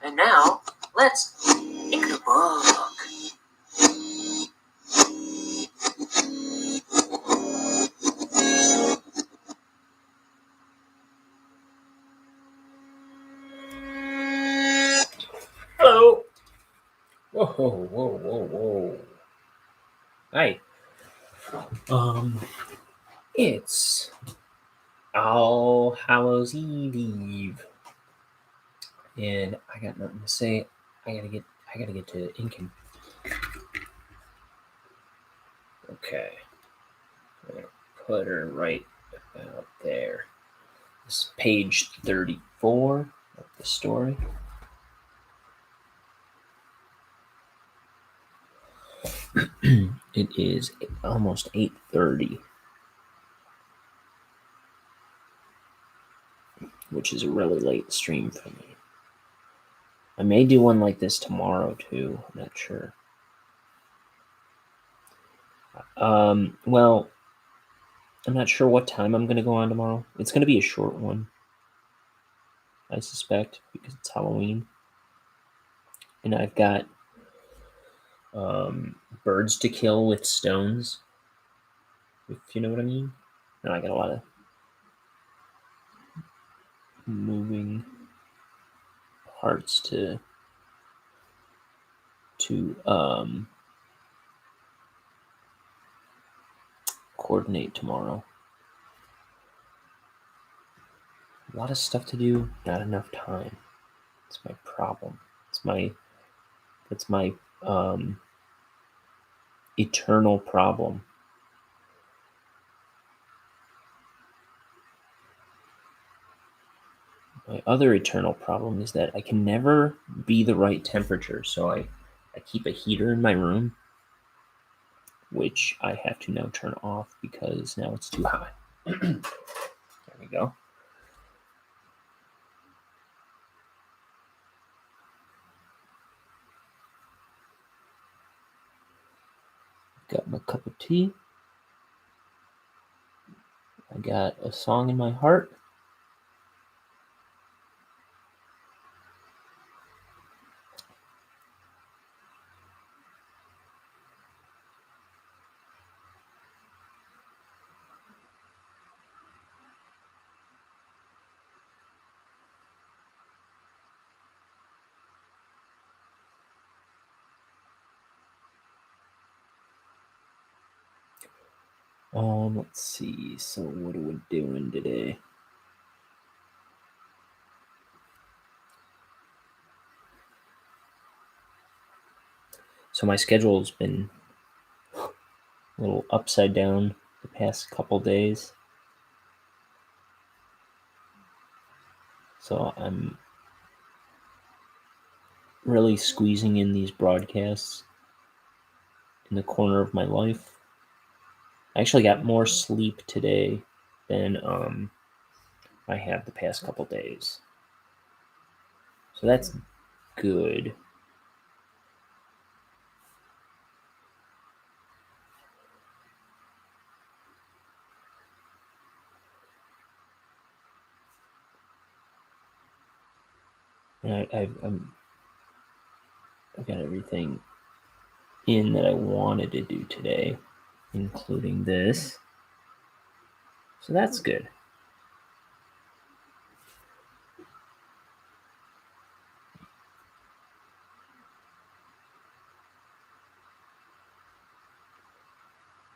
And now, let's pick the book. Hello. Whoa. Hi. It's All Hallows Eve. And I got nothing to say. I gotta get to inking. Okay. I'm gonna put her right about there. This is page 34 of the story. It is almost 8:30, which is a really late stream for me. I may do one like this tomorrow too. I'm not sure. Well, I'm not sure what time I'm going to go on tomorrow. It's going to be a short one, I suspect, because it's Halloween. And I've got birds to kill with stones, if you know what I mean. And I got a lot of moving parts to coordinate tomorrow. A lot of stuff to do, not enough time. It's my problem. That's my eternal problem. My other eternal problem is that I can never be the right temperature, so I keep a heater in my room, which I have to now turn off because now it's too hot. There we go. Got my cup of tea. I got a song in my heart. Let's see. So what are we doing today? So my schedule's been a little upside down the past couple days. So I'm really squeezing in these broadcasts in the corner of my life. I actually got more sleep today than I have the past couple days. So that's good. And I've got everything in that I wanted to do today, including this. So that's good.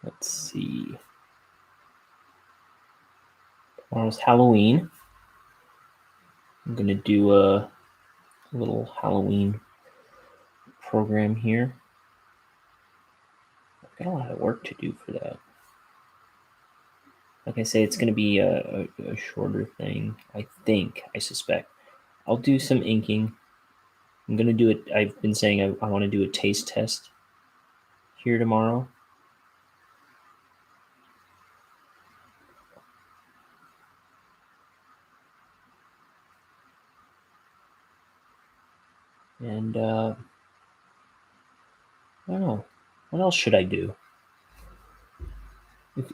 Let's see. Tomorrow's Halloween. I'm going to do a little Halloween program here. I've got a lot of work to do for that. Like I say, it's going to be a shorter thing, I suspect. I'll do some inking. I'm going to do it. I've been saying I want to do a taste test here tomorrow. And I don't know. What else should I do?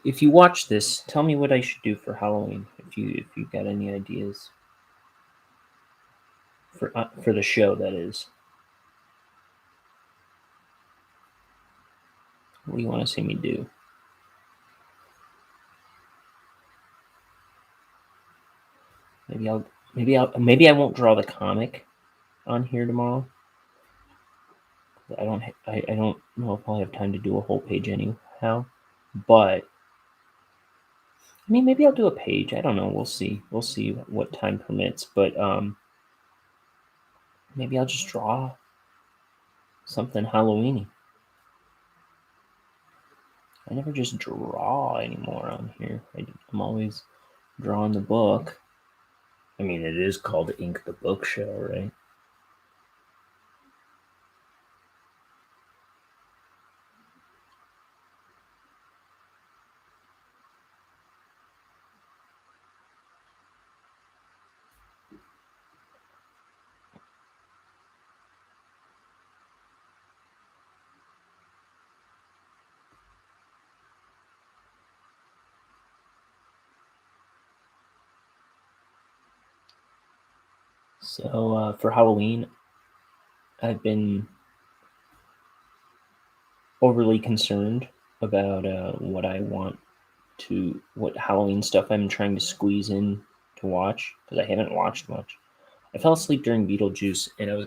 If you watch this, tell me what I should do for Halloween. If you got any ideas. for the show, that is. What do you want to see me do? Maybe I won't draw the comic on here tomorrow. I don't know if I'll have time to do a whole page anyhow. But I mean, maybe I'll do a page. I don't know. We'll see. We'll see what time permits. But maybe I'll just draw something Halloweeny. I never just draw anymore on here. I'm always drawing the book. I mean, it is called Ink the Book Show, right? So for Halloween, I've been overly concerned about what Halloween stuff I'm trying to squeeze in to watch, because I haven't watched much. I fell asleep during Beetlejuice, and I was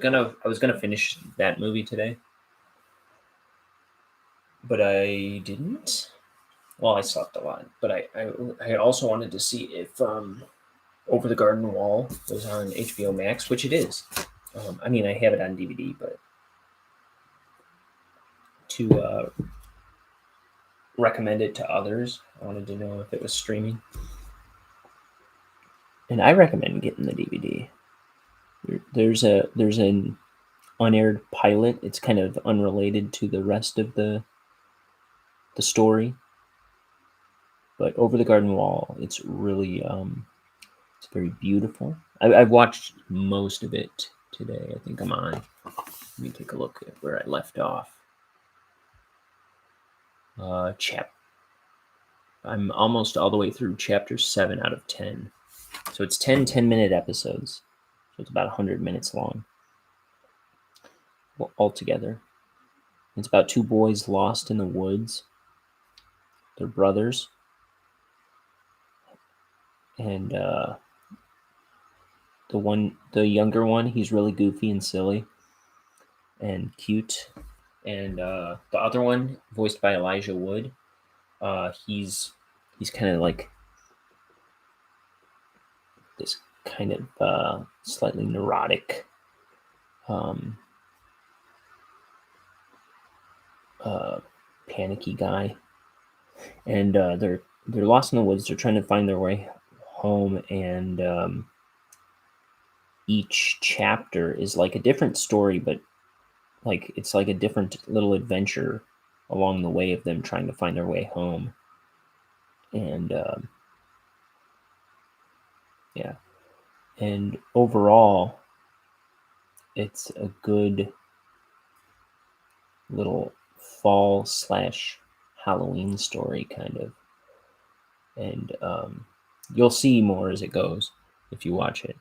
gonna finish that movie today, but I didn't. Well, I slept a lot, but I also wanted to see if Over the Garden Wall was on HBO Max, which it is. I mean, I have it on DVD, but to recommend it to others, I wanted to know if it was streaming. And I recommend getting the DVD. There's an unaired pilot. It's kind of unrelated to the rest of the story. But Over the Garden Wall, it's really it's very beautiful. I've watched most of it today. I think I'm on. Let me take a look at where I left off. I'm almost all the way through chapter 7 out of 10. So it's 10 10-minute episodes. So it's about 100 minutes long altogether. It's about two boys lost in the woods. They're brothers. And the younger one, he's really goofy and silly and cute. And the other one, voiced by Elijah Wood, he's kind of like this kind of slightly neurotic panicky guy. And they're lost in the woods. They're trying to find their way home, and each chapter is like a different story, but like it's like a different little adventure along the way of them trying to find their way home. And yeah, and overall, it's a good little fall / Halloween story, kind of. And you'll see more as it goes if you watch it.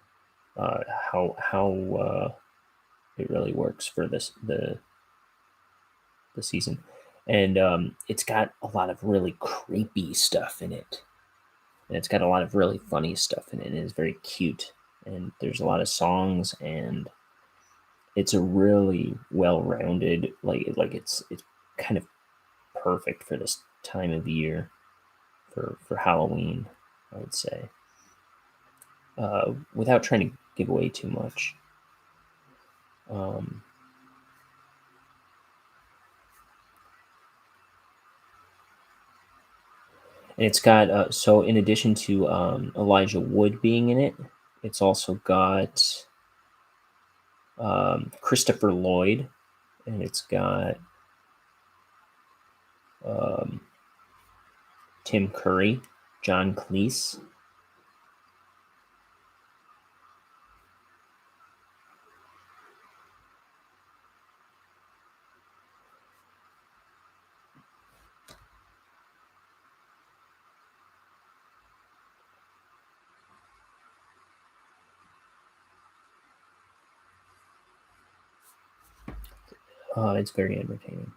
How it really works for the season, and it's got a lot of really creepy stuff in it, and it's got a lot of really funny stuff in it, and it's very cute, and there's a lot of songs, and it's a really well-rounded, like it's kind of perfect for this time of year for Halloween, I would say, without trying to give away too much. And it's got so in addition to Elijah Wood being in it, it's also got Christopher Lloyd, and it's got Tim Curry, John Cleese. It's very entertaining.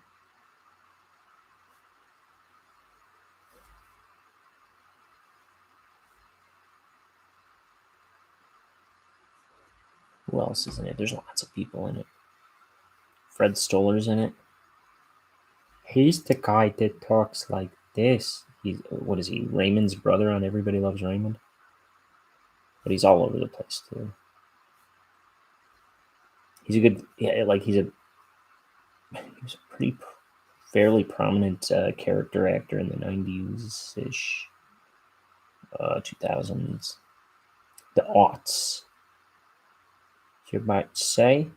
Who else is in it? There's lots of people in it. Fred Stoller's in it. He's the guy that talks like this. What is he? Raymond's brother on Everybody Loves Raymond. But he's all over the place too. He's a good, yeah, like he was a pretty fairly prominent character actor in the 90s ish, 2000s, the aughts, you might say.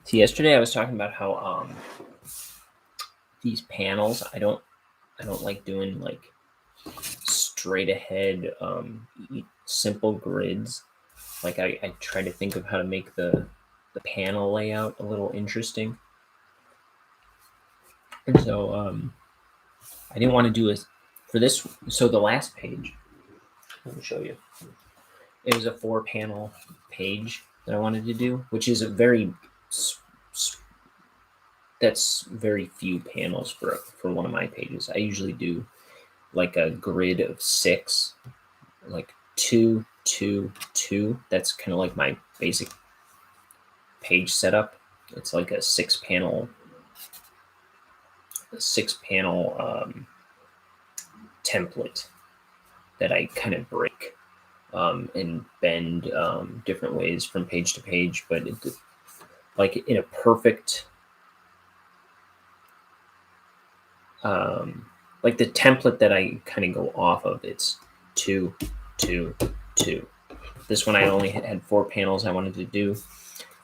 So yesterday I was talking about how these panels, I don't like doing like straight ahead simple grids. Like I try to think of how to make the panel layout a little interesting. And so I didn't want to do for this. So the last page, let me show you. It was a 4-panel page that I wanted to do, which is a that's very few panels for one of my pages. I usually do like a grid of 6, like 2, 2, 2. That's kind of like my basic page setup. It's like a 6-panel template that I kind of break and bend different ways from page to page, but like in a perfect like the template that I kind of go off of, it's 2, 2, 2. This one I only had 4 panels I wanted to do,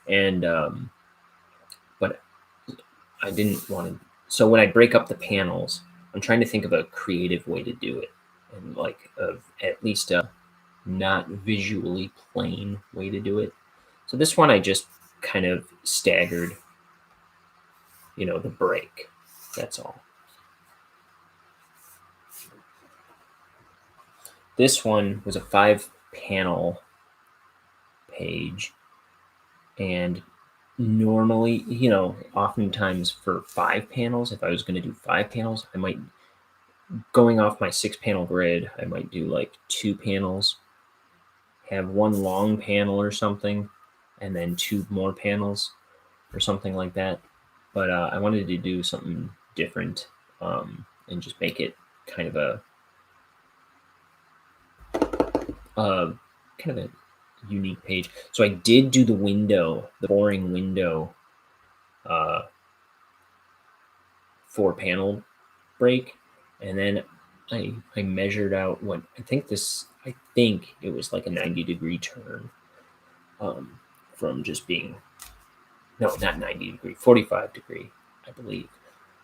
and but I didn't want to. So when I break up the panels, I'm trying to think of a creative way to do it, and like at least a not visually plain way to do it. So this one I just kind of staggered, the break. That's all. This one was a 5-panel page, and normally, oftentimes for 5 panels, if I was going to do 5 panels, I might, going off my 6-panel grid, I might do like 2 panels, have 1 long panel or something, and then 2 more panels or something like that. But I wanted to do something different and just make it kind of a unique page. So I did do the boring window 4-panel break, and then I measured out what I think it was like a 90-degree turn from just being, no, not 90-degree, 45-degree, I believe.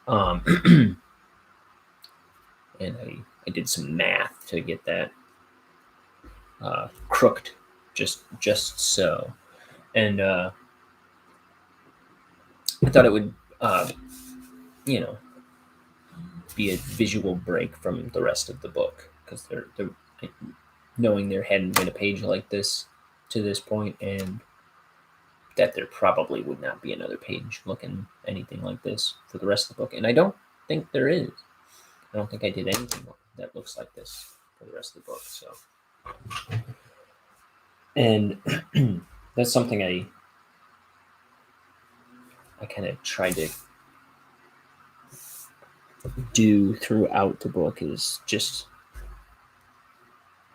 And I did some math to get that crooked just so. And I thought it would be a visual break from the rest of the book, because they're knowing there hadn't been a page like this to this point, and that there probably would not be another page looking anything like this for the rest of the book. And I don't think there is. I don't think I did anything that looks like this for the rest of the book. So, and that's something I kind of tried to do throughout the book, is just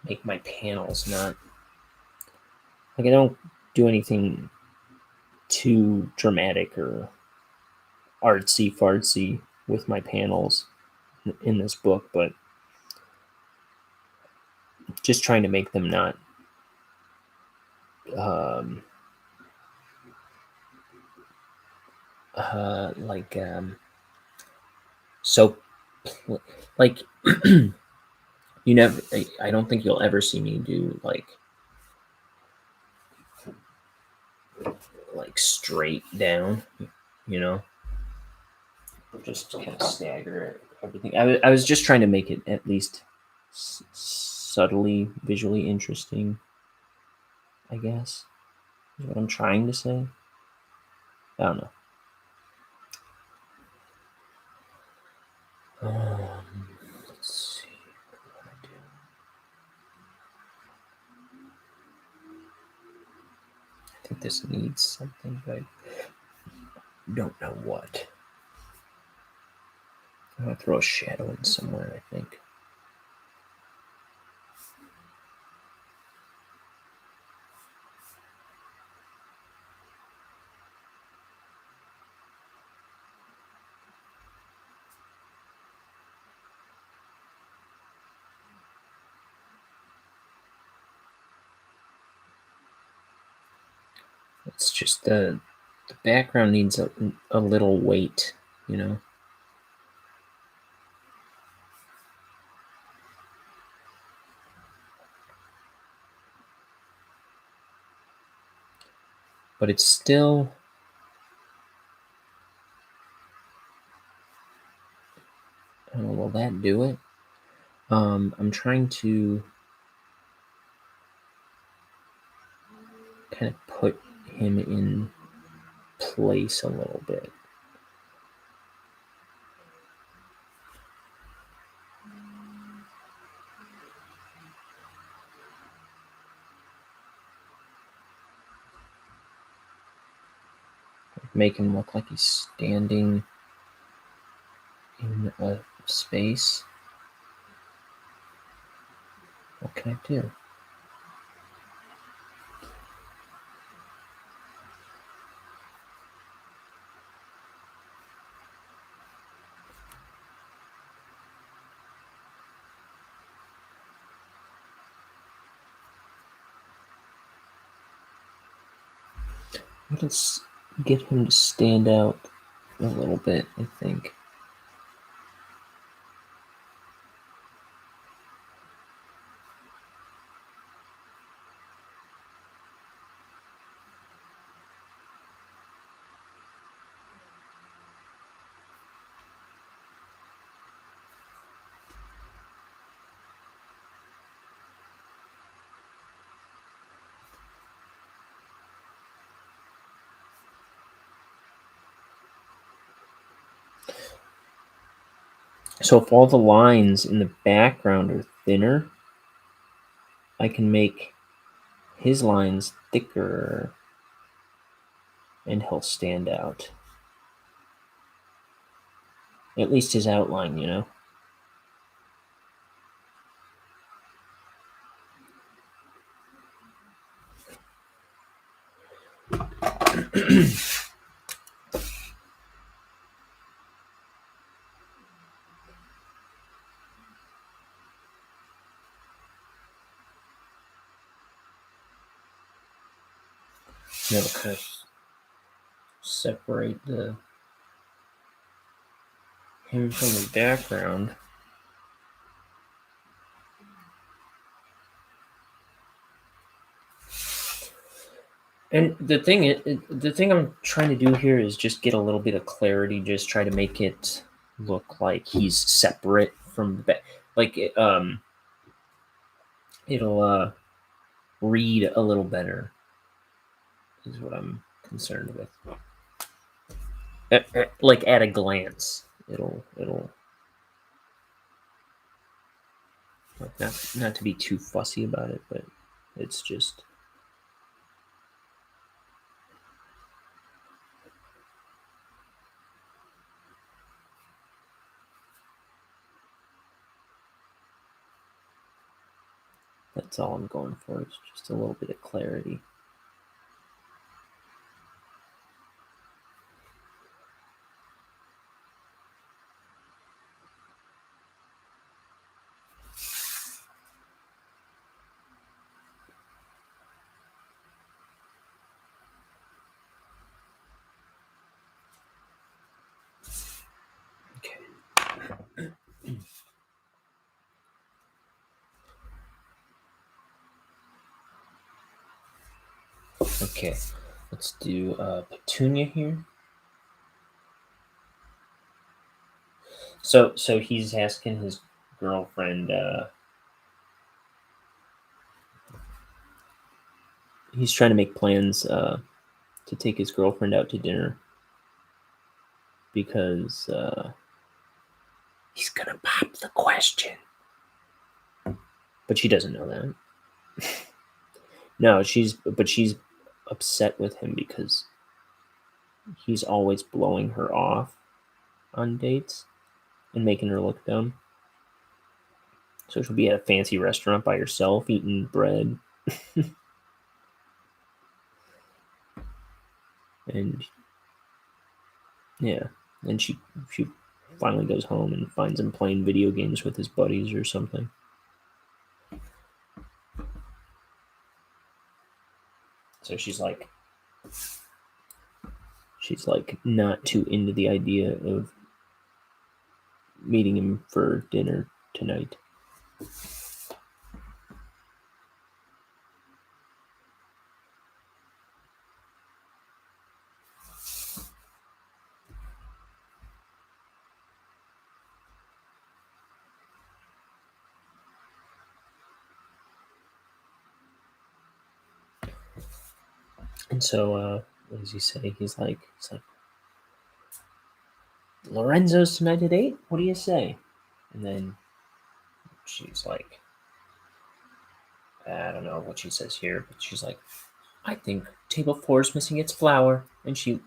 make my panels not like, I don't do anything too dramatic or artsy fartsy with my panels in this book, but just trying to make them not so like you never, I don't think you'll ever see me do like straight down, just kind of stagger everything. I was just trying to make it at least subtly visually interesting, I guess, is what I'm trying to say. I don't know. Let's see. What do I do? I think this needs something, but I don't know what. I'm gonna throw a shadow in somewhere, I think. It's just the background needs a little weight, you know? But it's still... I don't know, will that do it? I'm trying to kind of put him in place a little bit. Make him look like he's standing in a space. What can I do? Let's get him to stand out a little bit, I think. So if all the lines in the background are thinner, I can make his lines thicker and he'll stand out. At least his outline, you know? That'll kind of separate him from the background. And the thing I'm trying to do here is just get a little bit of clarity. Just try to make it look like he's separate from the back. Like it'll read a little better. Is what I'm concerned with. Like at a glance, it'll like not to be too fussy about it, but it's just. That's all I'm going for. It's just a little bit of clarity. Okay. Okay, let's do Petunia here. So he's asking his girlfriend. He's trying to make plans to take his girlfriend out to dinner because he's gonna pop the question. But she doesn't know that. No, she's upset with him because he's always blowing her off on dates and making her look dumb. So she'll be at a fancy restaurant by herself eating bread. And yeah, and she finally goes home and finds him playing video games with his buddies or something. So she's like not too into the idea of meeting him for dinner tonight. And so, what does he say? He's like, Lorenzo's tonight at 8? What do you say? And then she's like, I don't know what she says here, but she's like, I think table 4 is missing its flower. And she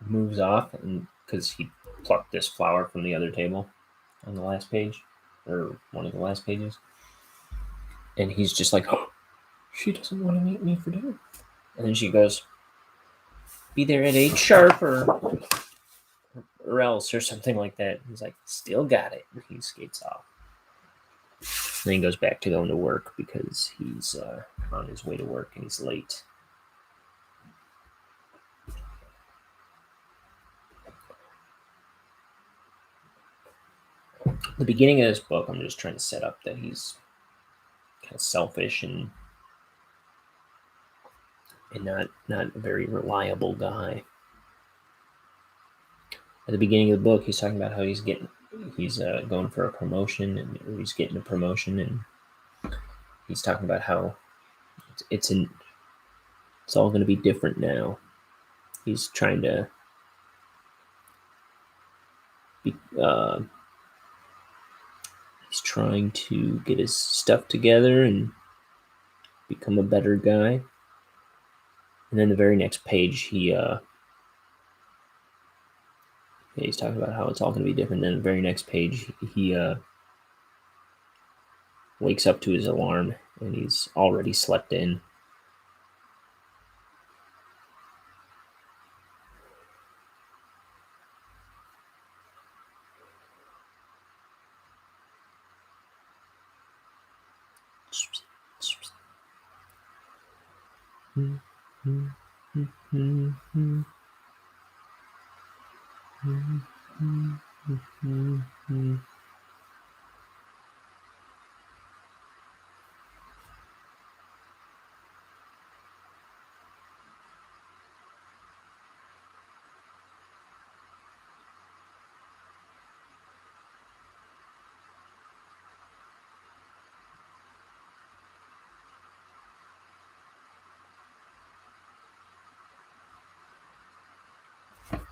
moves off, and because he plucked this flower from the other table on the last page, or one of the last pages. And he's just like, oh, she doesn't want to meet me for dinner. And then she goes, be there at 8 sharp or else or something like that. He's like, still got it. And he skates off. And then he goes back to going to work because he's on his way to work and he's late. The beginning of this book, I'm just trying to set up that he's kind of selfish and not a very reliable guy. At the beginning of the book, he's talking about how he's going for a promotion, or he's getting a promotion, and he's talking about how it's all going to be different now. He's trying to get his stuff together and become a better guy. And then the very next page, he's talking about how it's all going to be different. Then the very next page, he wakes up to his alarm, and he's already slept in.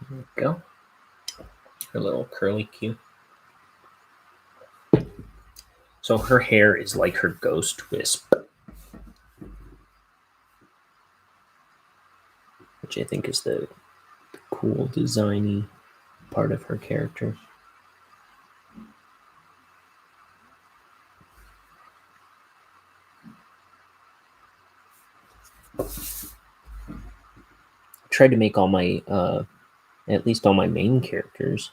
There we go. Her little curly cue. So her hair is like her ghost wisp, which I think is the cool, designy part of her character. I tried to make all my, at least all my main characters.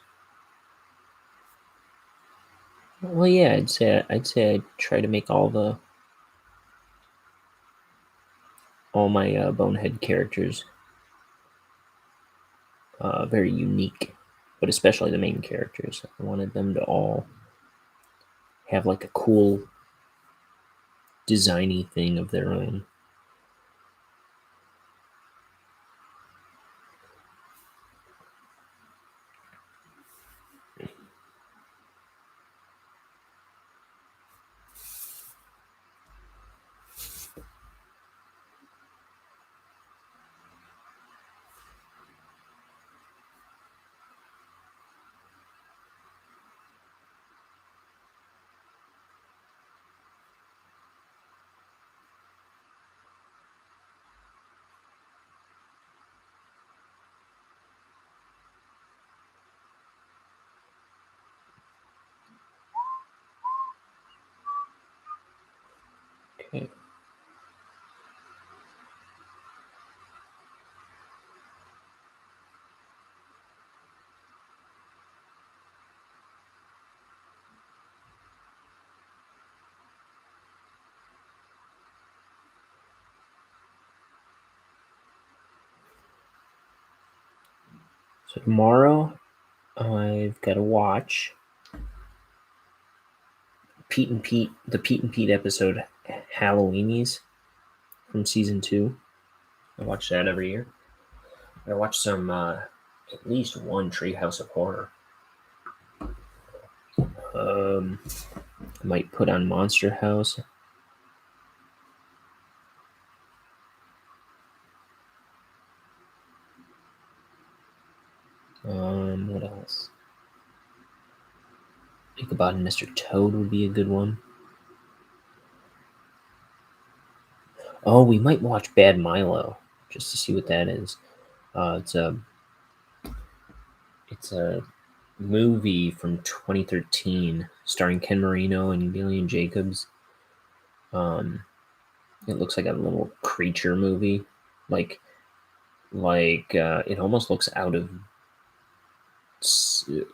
Well, yeah, I'd say I try to make all my Bonehead characters very unique, but especially the main characters. I wanted them to all have like a cool, designy thing of their own. So tomorrow, I've got to watch the Pete and Pete episode, Halloweenies, from season 2. I watch that every year. I watch some, at least one Treehouse of Horror. I might put on Monster House. What else? Ichabod and Mr. Toad would be a good one. Oh, we might watch Bad Milo just to see what that is. It's a movie from 2013 starring Ken Marino and Gillian Jacobs. It looks like a little creature movie, like it almost looks out of,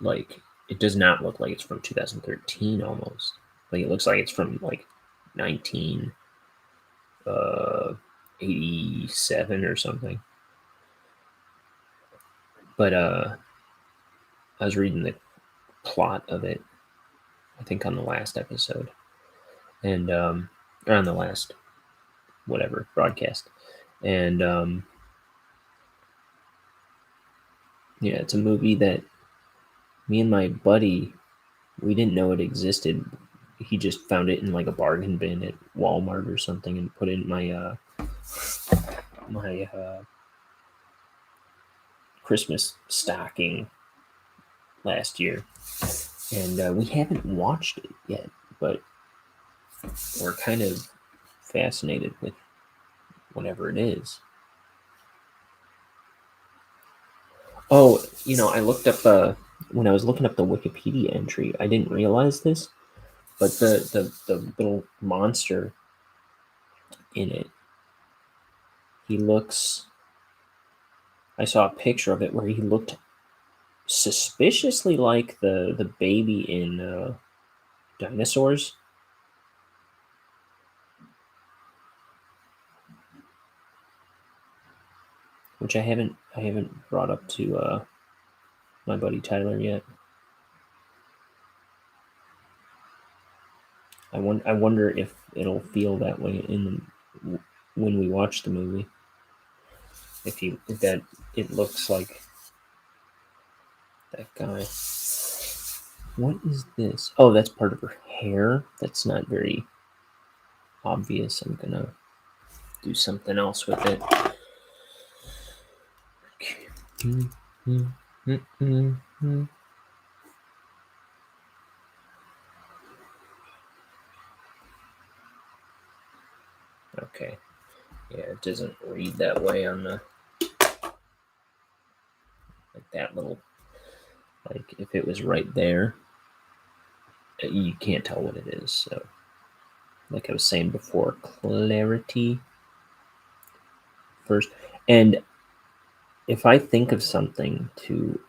like, it does not look like it's from 2013 almost. Like, it looks like it's from like 1987 or something. But I was reading the plot of it, I think on the last episode, and or on the last whatever broadcast, and yeah, it's a movie that me and my buddy, we didn't know it existed. He just found it in like a bargain bin at Walmart or something and put it in my Christmas stocking last year, and we haven't watched it yet, but we're kind of fascinated with whatever it is. Oh, I looked up when I was looking up the Wikipedia entry, I didn't realize this, but the little monster in it, I saw a picture of it where he looked suspiciously like the baby in Dinosaurs. Which I haven't brought up to my buddy Tyler yet. I wonder if it'll feel that way when we watch the movie. If it looks like that guy. What is this? Oh, that's part of her hair. That's not very obvious. I'm gonna do something else with it. Okay. Yeah, it doesn't read that way on the, like, that little, like, if it was right there, you can't tell what it is. So, like I was saying before, clarity first. And if I think of something to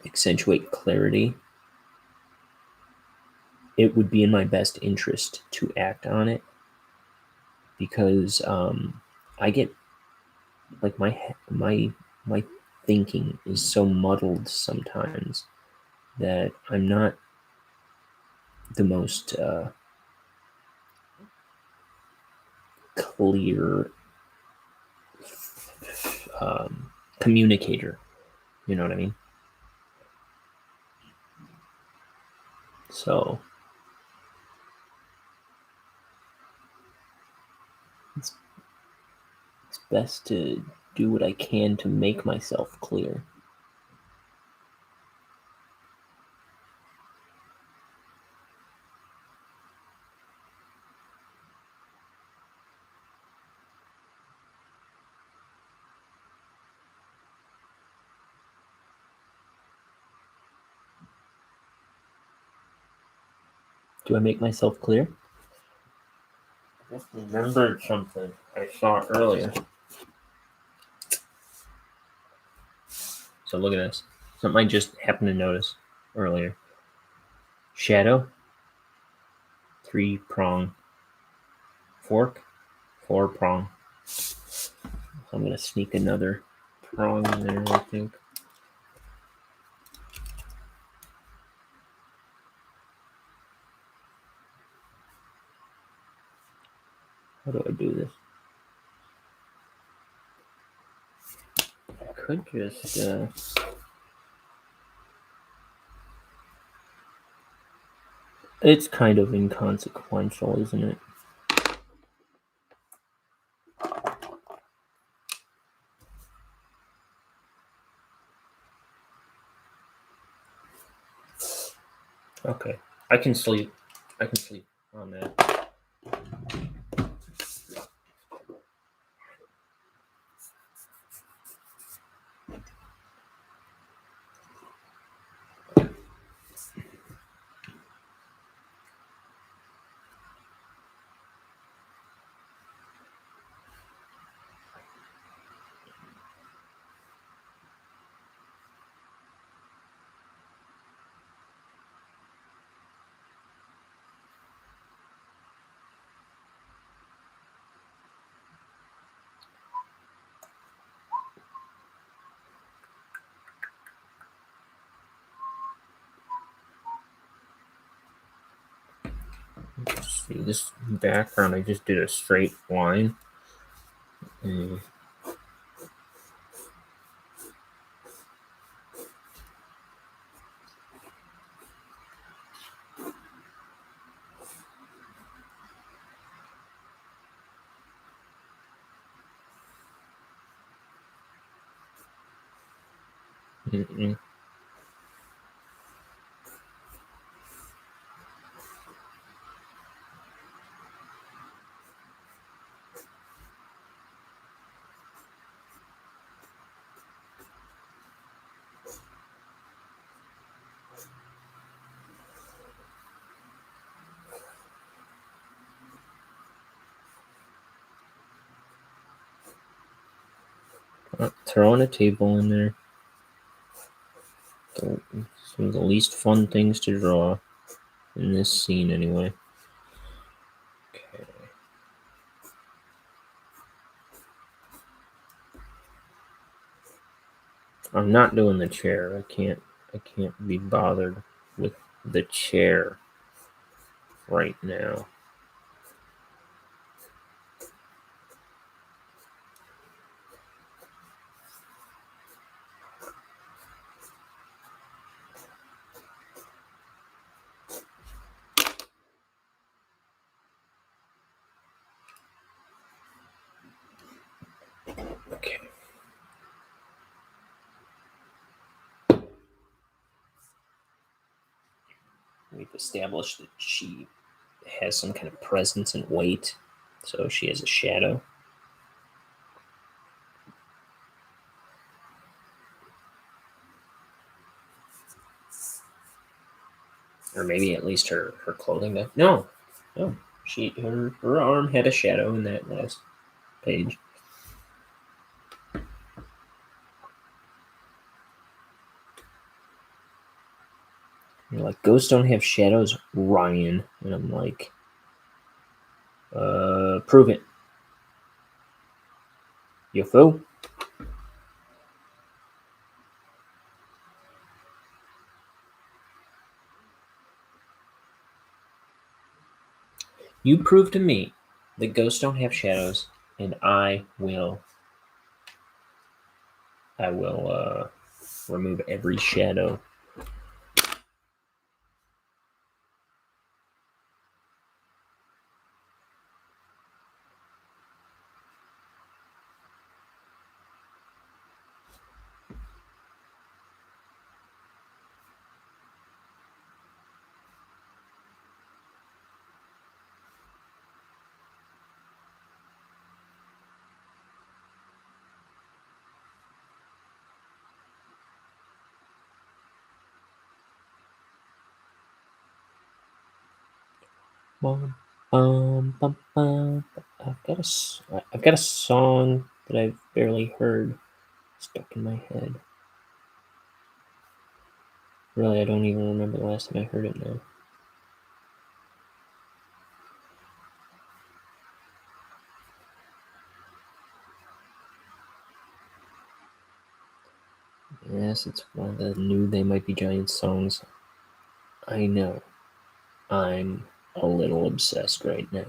accentuate clarity, it would be in my best interest to act on it, because I get, like, my thinking is so muddled sometimes that I'm not the most clear communicator. You know what I mean? So it's best to do what I can to make myself clear. Do I make myself clear? I just remembered something I saw earlier. So look at this. Something I just happened to notice earlier. Shadow, 3-prong fork, 4-prong. I'm going to sneak another wrong in there, I think. How do I do this? I could just, it's kind of inconsequential, isn't it? Okay, I can sleep on that. Let's see, this background, I just did a straight line. Mm-mm. Throwing a table in there. Some of the least fun things to draw in this scene, anyway. Okay. I'm not doing the chair. I can't be bothered with the chair right now. Okay. We've established that she has some kind of presence and weight, so she has a shadow. Or maybe at least her clothing does. No. Her arm had a shadow in that last page. You're like, ghosts don't have shadows, Ryan. And I'm like, prove it. You fool. You prove to me that ghosts don't have shadows, and I will remove every shadow. I've got a song that I've barely heard stuck in my head. Really, I don't even remember the last time I heard it now. Yes, it's one of the new They Might Be Giants songs. I know. I'm a little obsessed right now.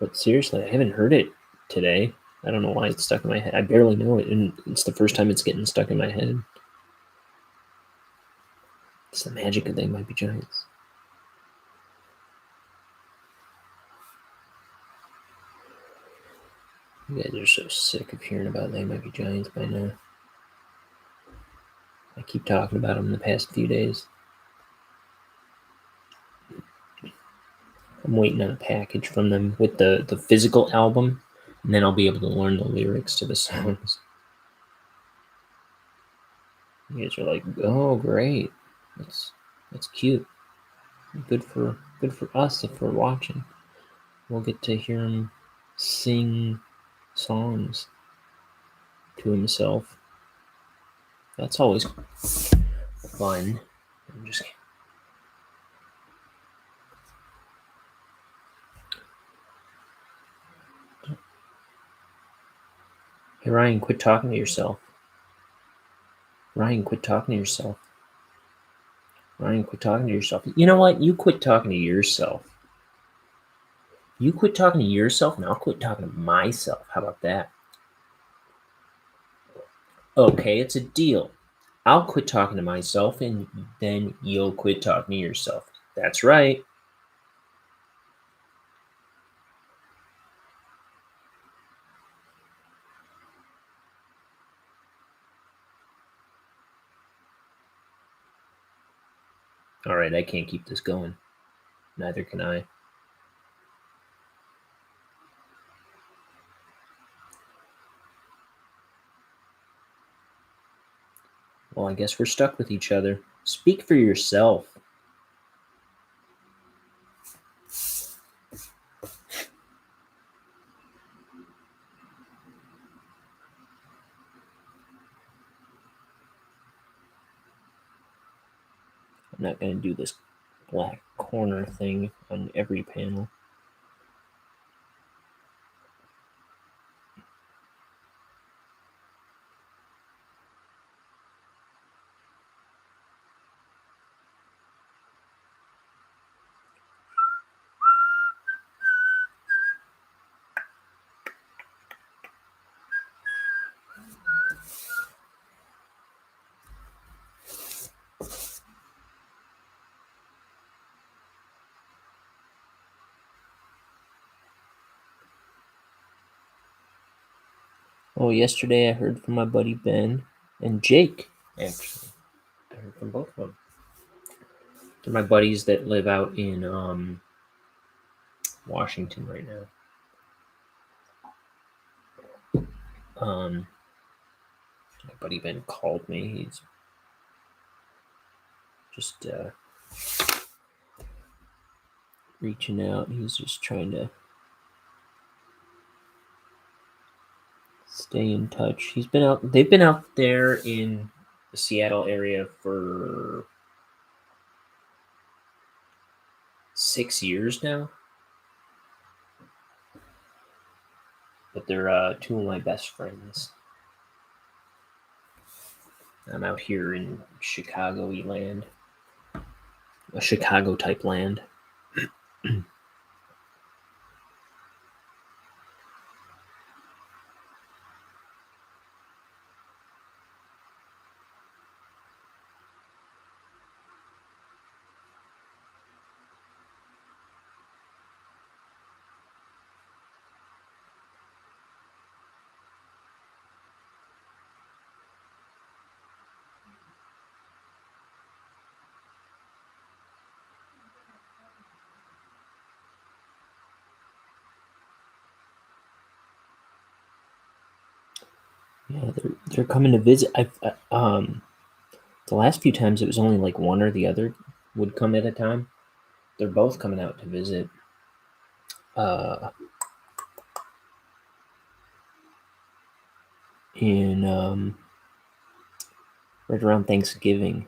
But seriously, I haven't heard it today. I don't know why it's stuck in my head. I barely know it, and it's the first time it's getting stuck in my head. It's the magic of They Might Be Giants. You guys are so sick of hearing about They Might Be Giants by now. I keep talking about them the past few days. I'm waiting on a package from them with the physical album, and then I'll be able to learn the lyrics to the songs. You guys are like, oh, great. That's cute. Good for us if we're watching. We'll get to hear him sing songs to himself. That's always fun. I'm just kidding. Hey, Ryan, quit talking to yourself. Ryan, quit talking to yourself. Ryan, quit talking to yourself. You know what? You quit talking to yourself. You quit talking to yourself, and I'll quit talking to myself. How about that? Okay, it's a deal. I'll quit talking to myself, and then you'll quit talking to yourself. That's right. All right, I can't keep this going. Neither can I. Well, I guess we're stuck with each other. Speak for yourself. I'm not going to do this black corner thing on every panel. Oh, yesterday I heard from my buddy Ben and Jake, actually. I heard from both of them. They're my buddies that live out in Washington right now. My buddy Ben called me. He's just reaching out. He's just trying to stay in touch. They've been out there in the Seattle area for 6 years now. But they're two of my best friends. I'm out here in Chicago-y land. A Chicago-type land. Yeah, they're coming to visit. The last few times it was only like one or the other would come at a time. They're both coming out to visit. In right around Thanksgiving.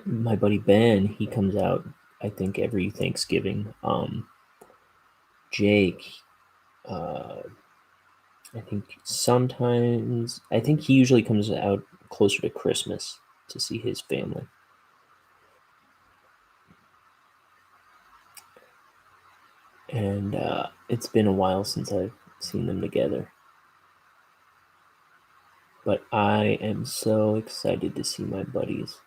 My buddy Ben, he comes out I think every Thanksgiving. Jake, I think he usually comes out closer to Christmas to see his family. And it's been a while since I've seen them together. But I am so excited to see my buddies.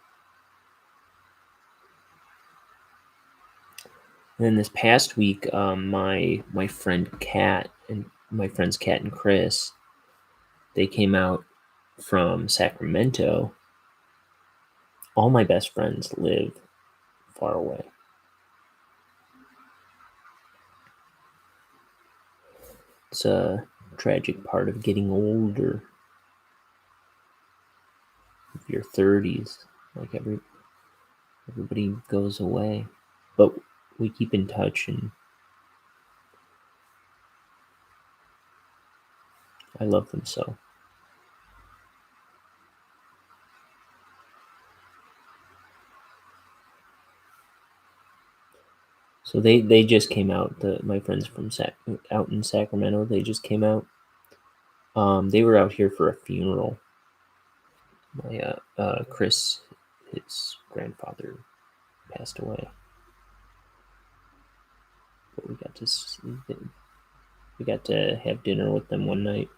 And then this past week, my friend Kat and my friends Kat and Chris, they came out from Sacramento. All my best friends live far away. It's a tragic part of getting older. Your 30s, like everybody goes away, but we keep in touch, and I love them so. So they just came out. My friends from out in Sacramento, they just came out. They were out here for a funeral. My Chris, his grandfather passed away, but we got to have dinner with them one night.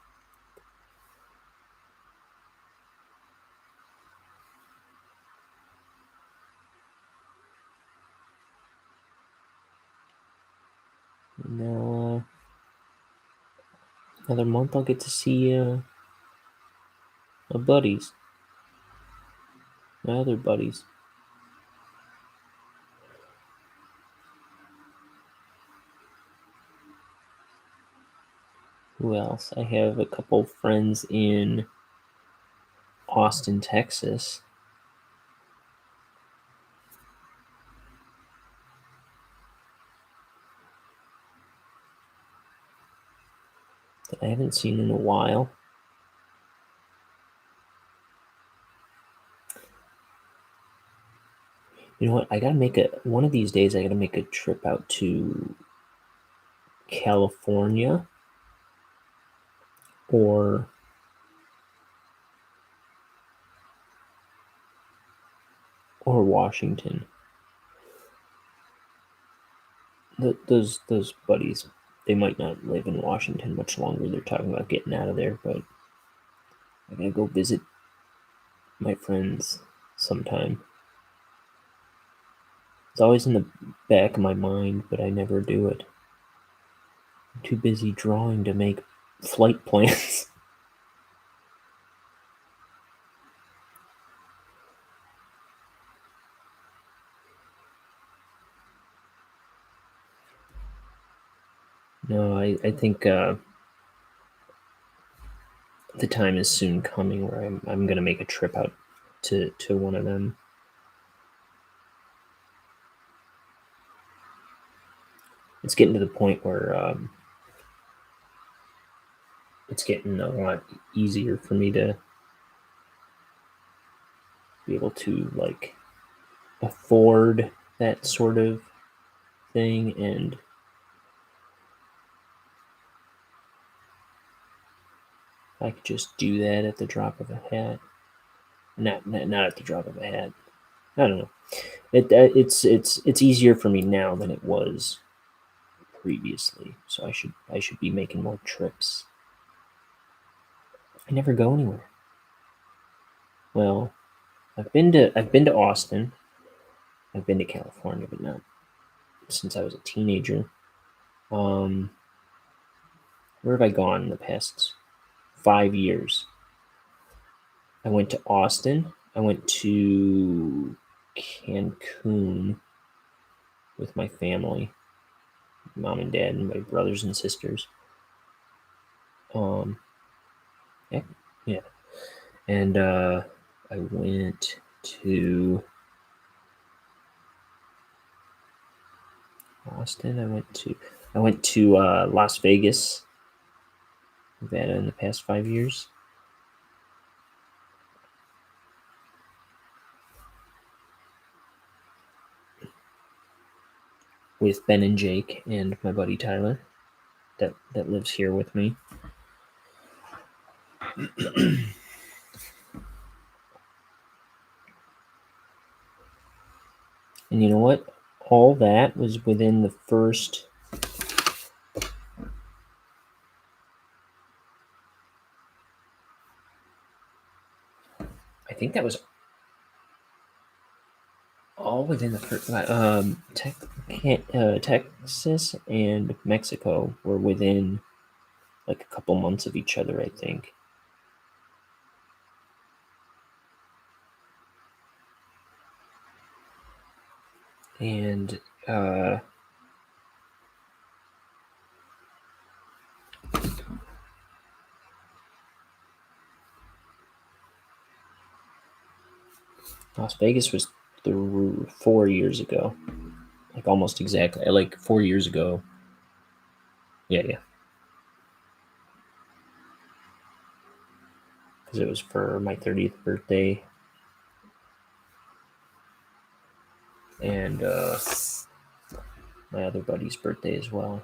And now another month, I'll get to see my buddies, my other buddies. Who else? I have a couple friends in Austin, Texas. That I haven't seen in a while. You know what? I gotta make one of these days. I gotta make a trip out to California or Washington. Those buddies, they might not live in Washington much longer. They're talking about getting out of there, but I gotta go visit my friends sometime. It's always in the back of my mind, but I never do it. I'm too busy drawing to make flight plans. No, I think the time is soon coming where I'm gonna make a trip out to one of them. It's getting to the point where it's getting a lot easier for me to be able to like afford that sort of thing, and I could just do that at the drop of a hat. Not at the drop of a hat. I don't know. It's easier for me now than it was previously. So I should be making more trips. I never go anywhere. Well, I've been to Austin. I've been to California, but not since I was a teenager. Where have I gone in the past 5 years? I went to Austin. I went to Cancun with my family, mom and dad, and my brothers and sisters. Yeah, yeah. And I went to Austin. I went to Las Vegas. That in the past 5 years. With Ben and Jake and my buddy Tyler that lives here with me. And you know what? All that was within the first... I think that was all within the first... Texas and Mexico were within like a couple months of each other, I think. And Las Vegas was 4 years ago. Like almost exactly. Like 4 years ago. Yeah. Because it was for my 30th birthday. And my other buddy's birthday as well.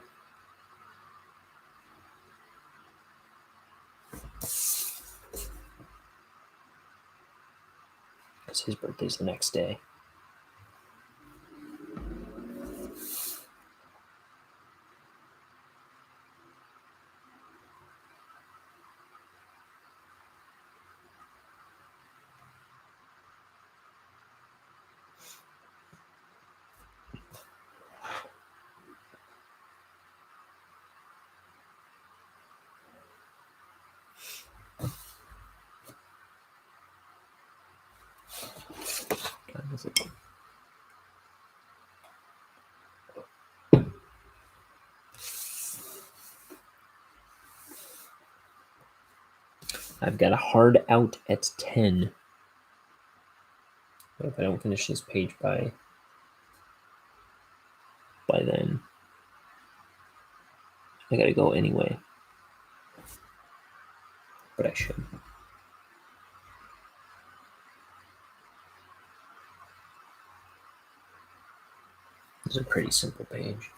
Because his birthday's the next day. God, was it? I've got a hard out at 10. But if I don't finish this page by then, I gotta go anyway. But I should. This is a pretty simple page.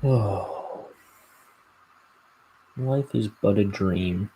Oh, life is but a dream.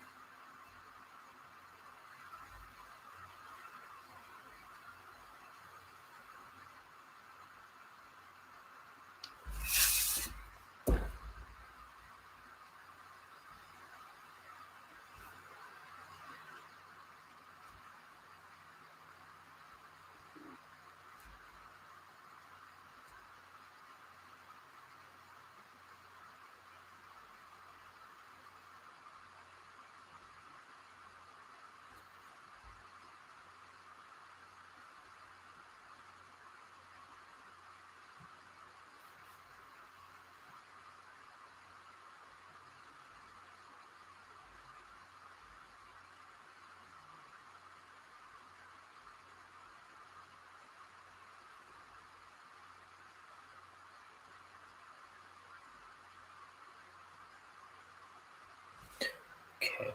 Okay.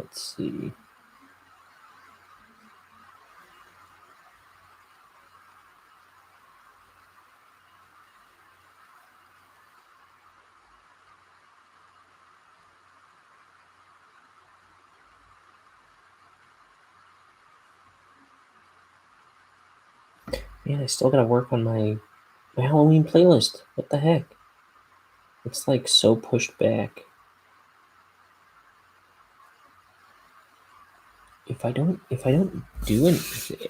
Let's see. Man, I still gotta work on my Halloween playlist. What the heck? It's like so pushed back. If I don't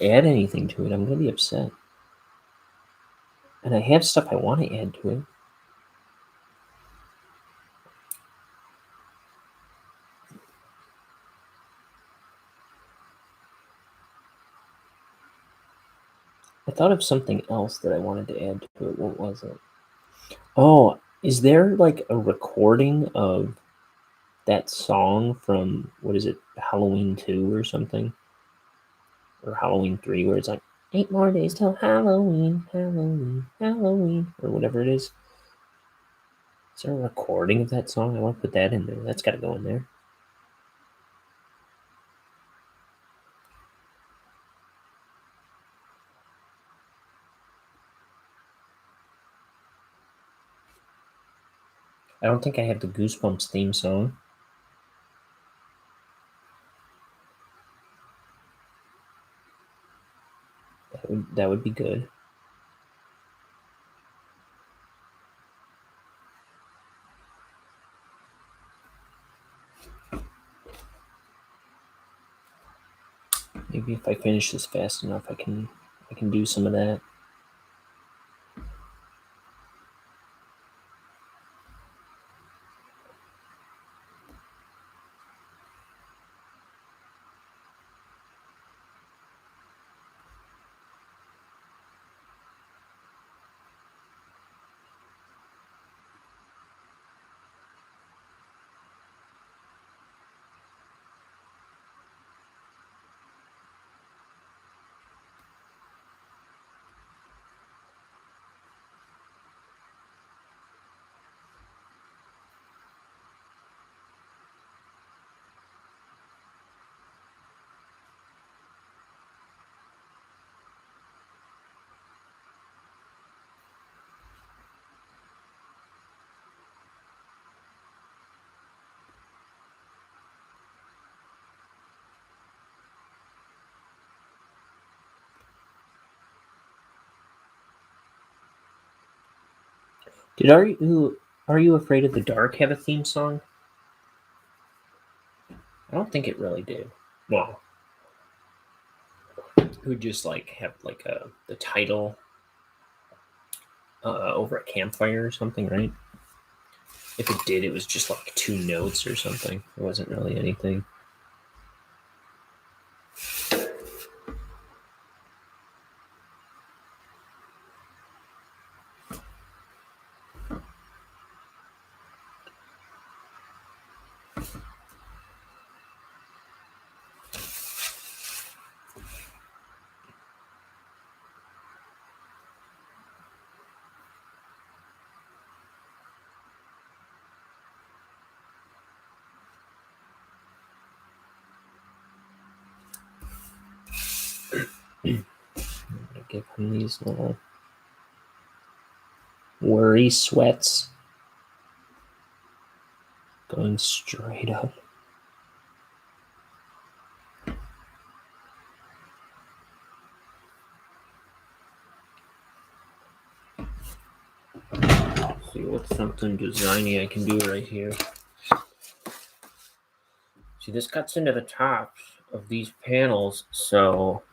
add anything to it, I'm gonna be upset. And I have stuff I want to add to it. I thought of something else that I wanted to add to it. What was it? Oh, is there like a recording of that song from, what is it, Halloween 2 or something? Or Halloween 3, where it's like, 8 more days till Halloween, Halloween, Halloween, or whatever it is. Is there a recording of that song? I want to put that in there. That's got to go in there. I don't think I have the Goosebumps theme song. That would be good. Maybe if I finish this fast enough, I can do some of that. Did Are You Afraid of the Dark have a theme song? I don't think it really did. Well, it would just like have like the title over a campfire or something, right? If it did, it was just like 2 notes or something. It wasn't really anything. I'm gonna give him these little worry sweats going straight up. See what's something designy I can do right here. See, this cuts into the tops of these panels, so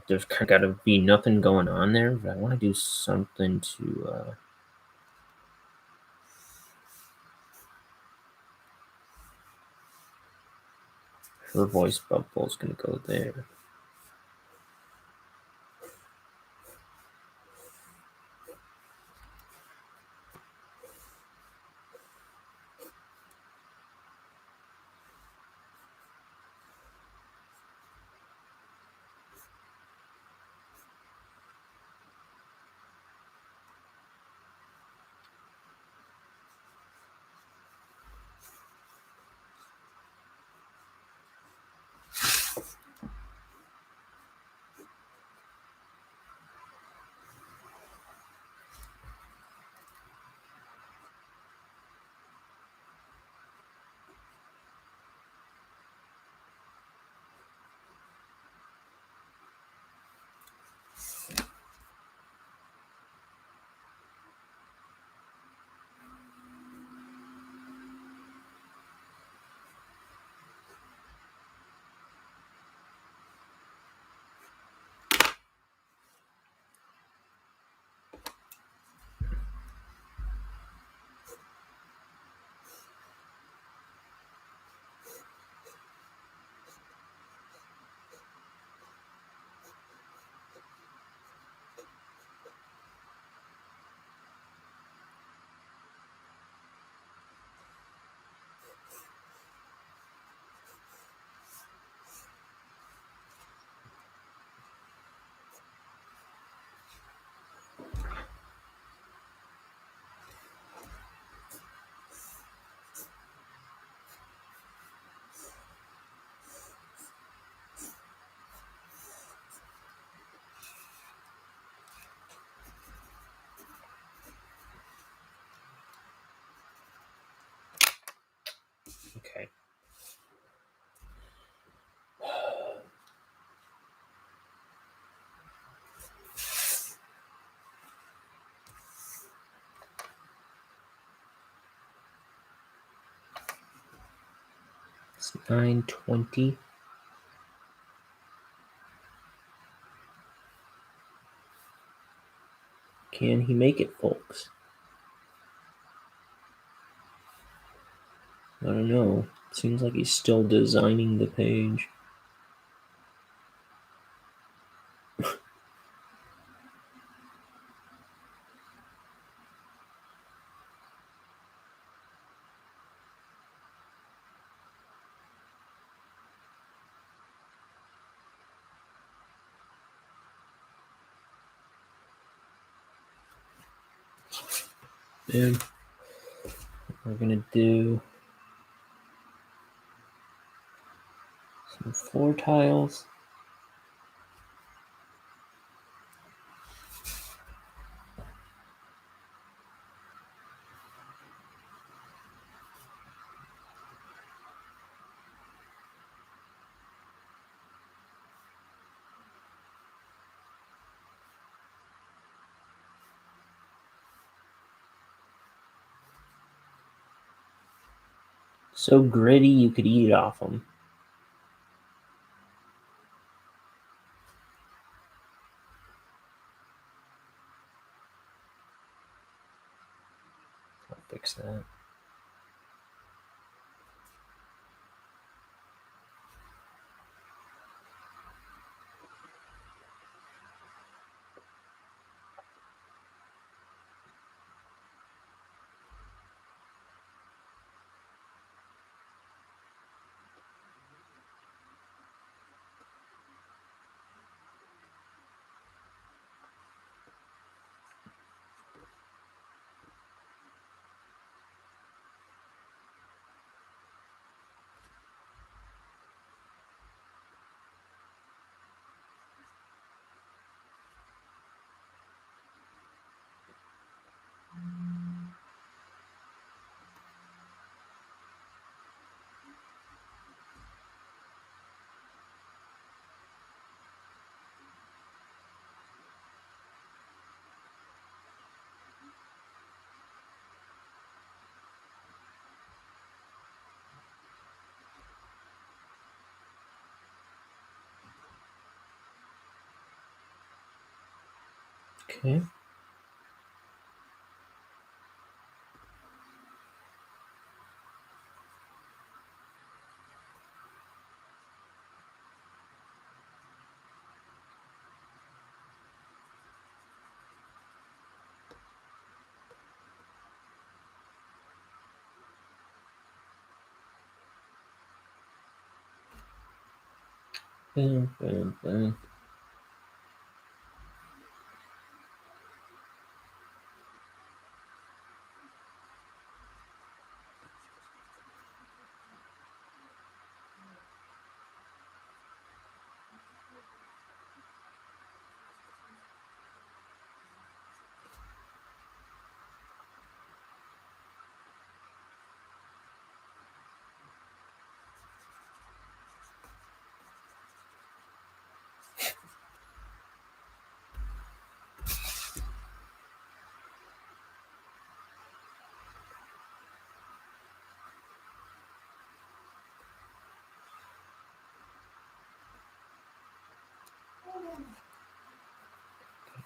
there's kind of got to be nothing going on there, but I want to do something to her voice bubble is going to go there. It's 9:20. Can he make it, folks? I don't know. Seems like he's still designing the page. And we're gonna do some floor tiles. So gritty you could eat off them. I'll fix that. Okay. Boom, boom, boom.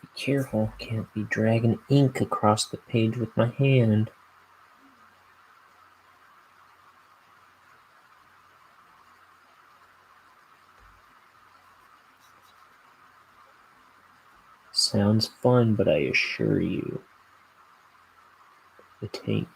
Be careful, can't be dragging ink across the page with my hand. Sounds fun, but I assure you, it ain't.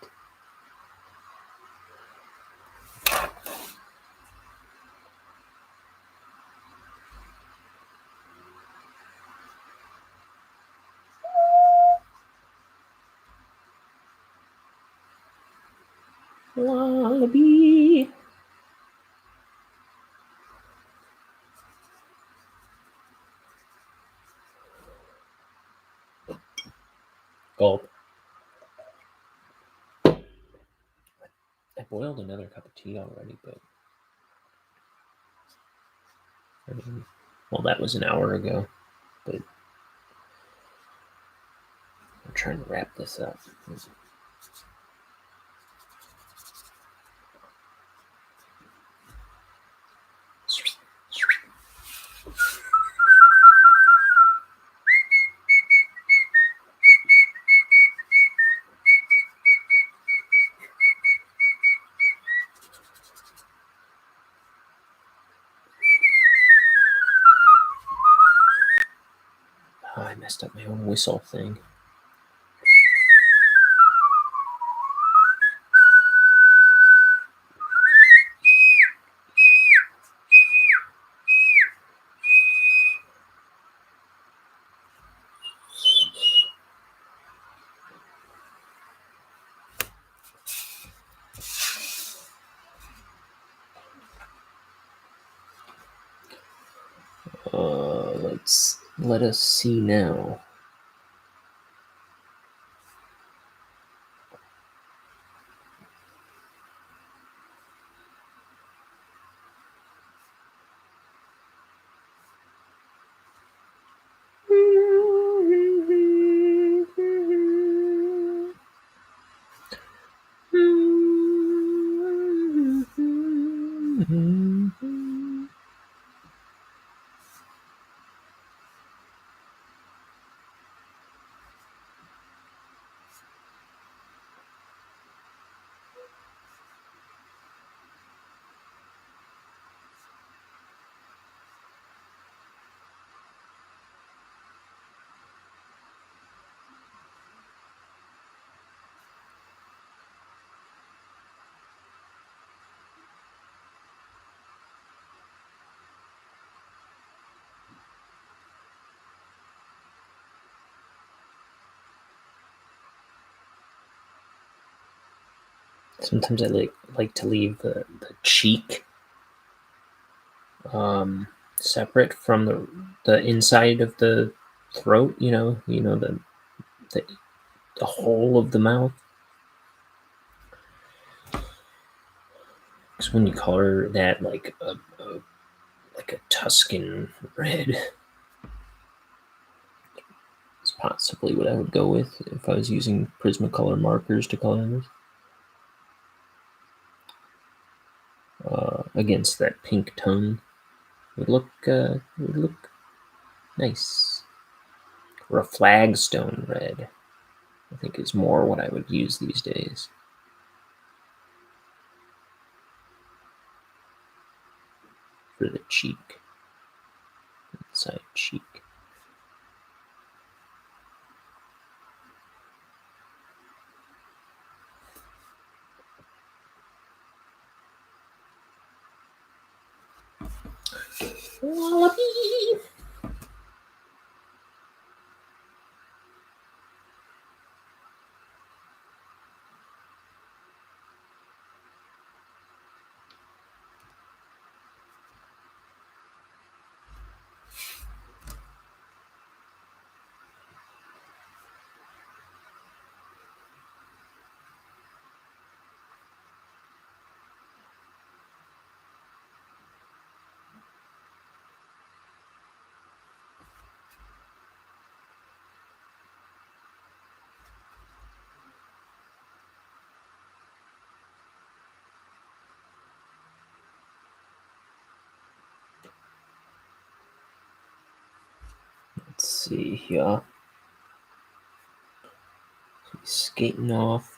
Wallaby. Gulp. I boiled another cup of tea already, but well, that was an hour ago, but I'm trying to wrap this up. I messed up my own whistle thing. Let us see now. Sometimes I like to leave the cheek separate from the inside of the throat. The whole of the mouth. Because when you color that like a Tuscan red, it's possibly what I would go with if I was using Prismacolor markers to color this. Against that pink tone, it would look nice. Or a flagstone red, I think, is more what I would use these days. For the cheek, inside cheek. Wallaby. Let's see here. He's skating off.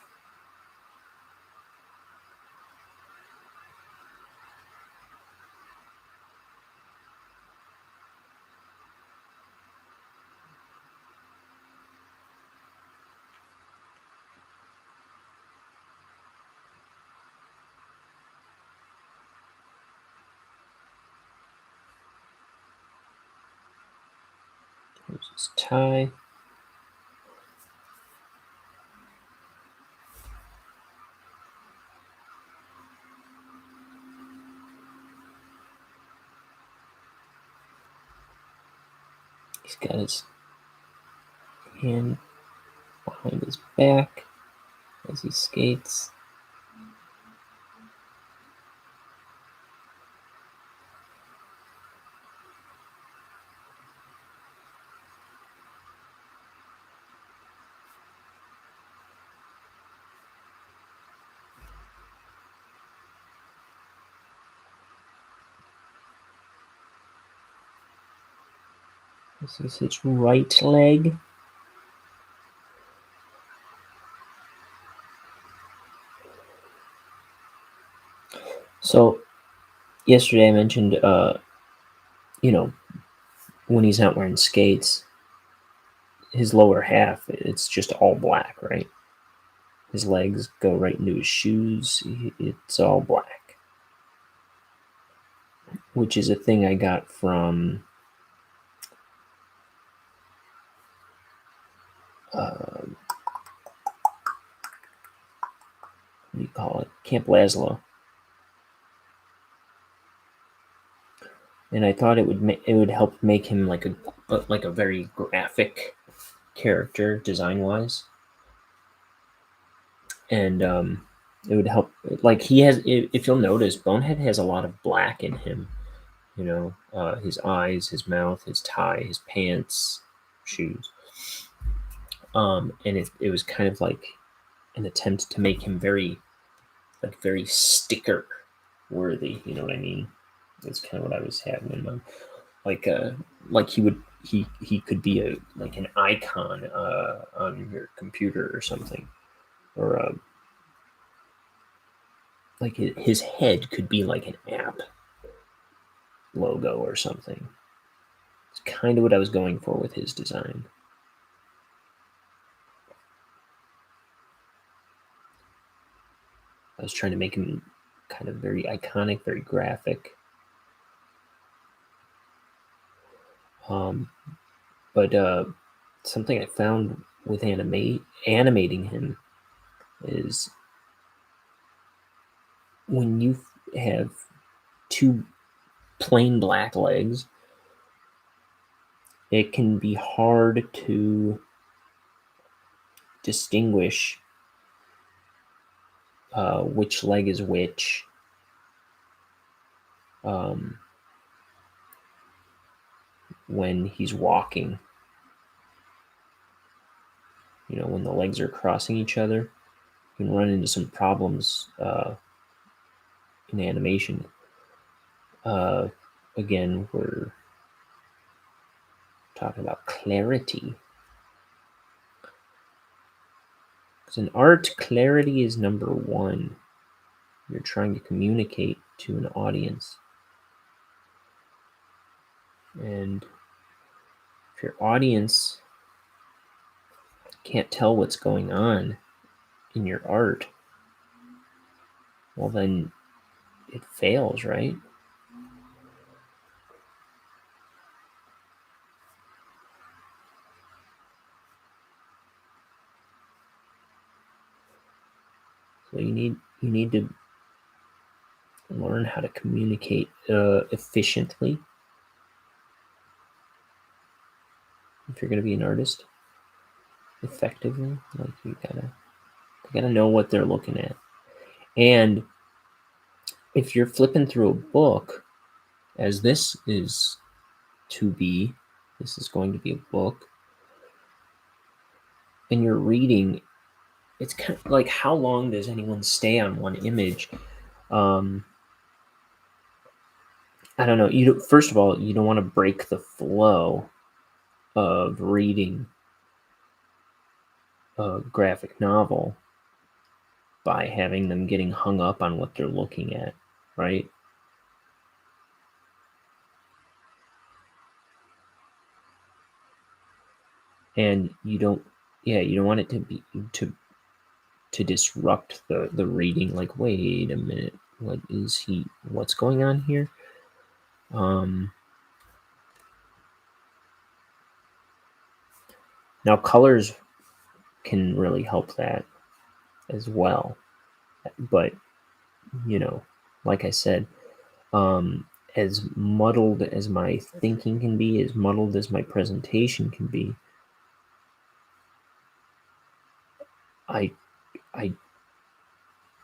Here's his tie. He's got his hand behind his back as he skates. This is his right leg. So, yesterday I mentioned, when he's not wearing skates, his lower half, it's just all black, right? His legs go right into his shoes. It's all black, which is a thing I got from what do you call it? Camp Laszlo. And I thought it would help make him like a very graphic character design wise, and it would help. Like he has, if you'll notice, Bonehead has a lot of black in him. You know, his eyes, his mouth, his tie, his pants, shoes. And it was kind of like an attempt to make him very sticker worthy. You know what I mean? That's kind of what I was having in mind. Like he could be an icon on your computer or something, or like his head could be like an app logo or something. It's kind of what I was going for with his design. I was trying to make him kind of very iconic, very graphic. But something I found with animating him is when you have two plain black legs, it can be hard to distinguish which leg is which. When he's walking, you know, when the legs are crossing each other, you can run into some problems in animation. Again, we're talking about clarity. Because in art, clarity is number one. You're trying to communicate to an audience. And if your audience can't tell what's going on in your art, well, then it fails, right? So you need to learn how to communicate efficiently if you're going to be an artist. Effectively, like you gotta know what they're looking at. And if you're flipping through a book, as this is going to be a book, and you're reading, it's kind of like, how long does anyone stay on one image? I don't know. First of all, you don't want to break the flow of reading a graphic novel by having them getting hung up on what they're looking at, right? And you don't want it to be to disrupt the reading. Like, wait a minute, what's going on here? Now colors can really help that as well, but you know, like I said, as muddled as my thinking can be, as muddled as my presentation can be, I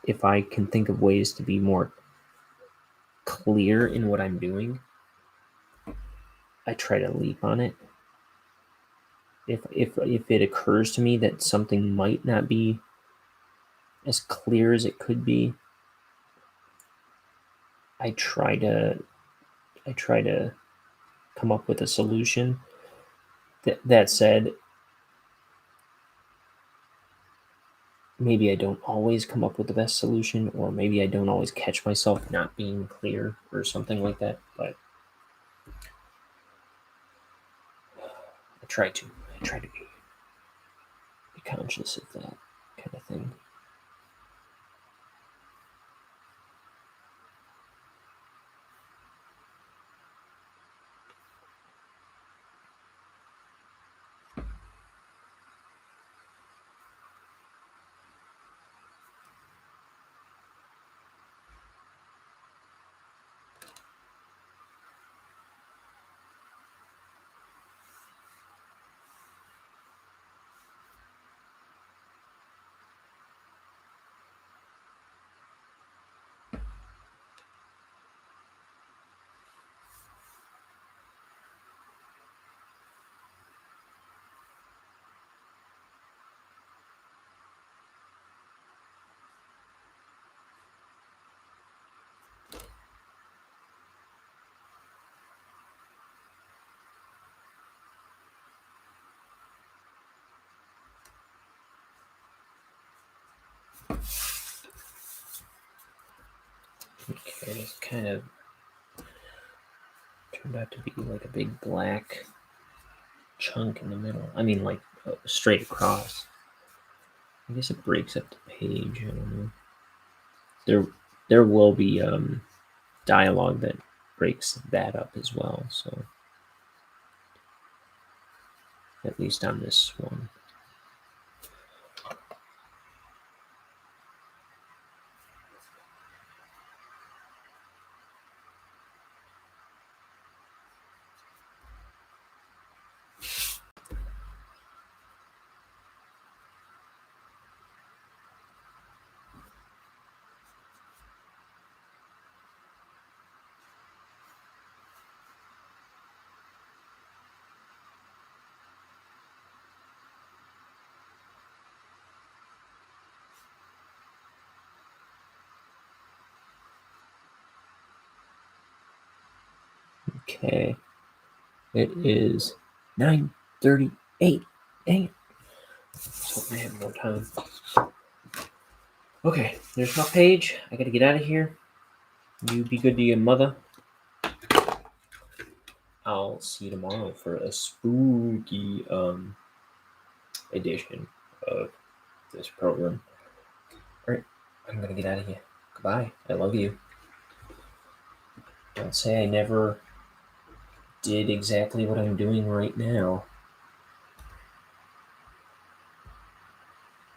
if I can think of ways to be more clear in what I'm doing, I try to leap on it. If it occurs to me that something might not be as clear as it could be, I try to come up with a solution. That said, maybe I don't always come up with the best solution, or maybe I don't always catch myself not being clear or something like that, but I try to be. conscious of that kind of thing. Okay, it's kind of turned out to be like a big black chunk in the middle. I mean, like straight across. I guess it breaks up the page. I don't know. There will be dialogue that breaks that up as well. So at least on this one. Okay, it is 9:38. Dang it. So I have more time. Okay, there's my page. I gotta get out of here. You be good to your mother. I'll see you tomorrow for a spooky edition of this program. Alright, I'm gonna get out of here. Goodbye. I love you. Don't say I never did exactly what I'm doing right now.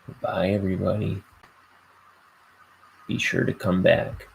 Goodbye, everybody. Be sure to come back.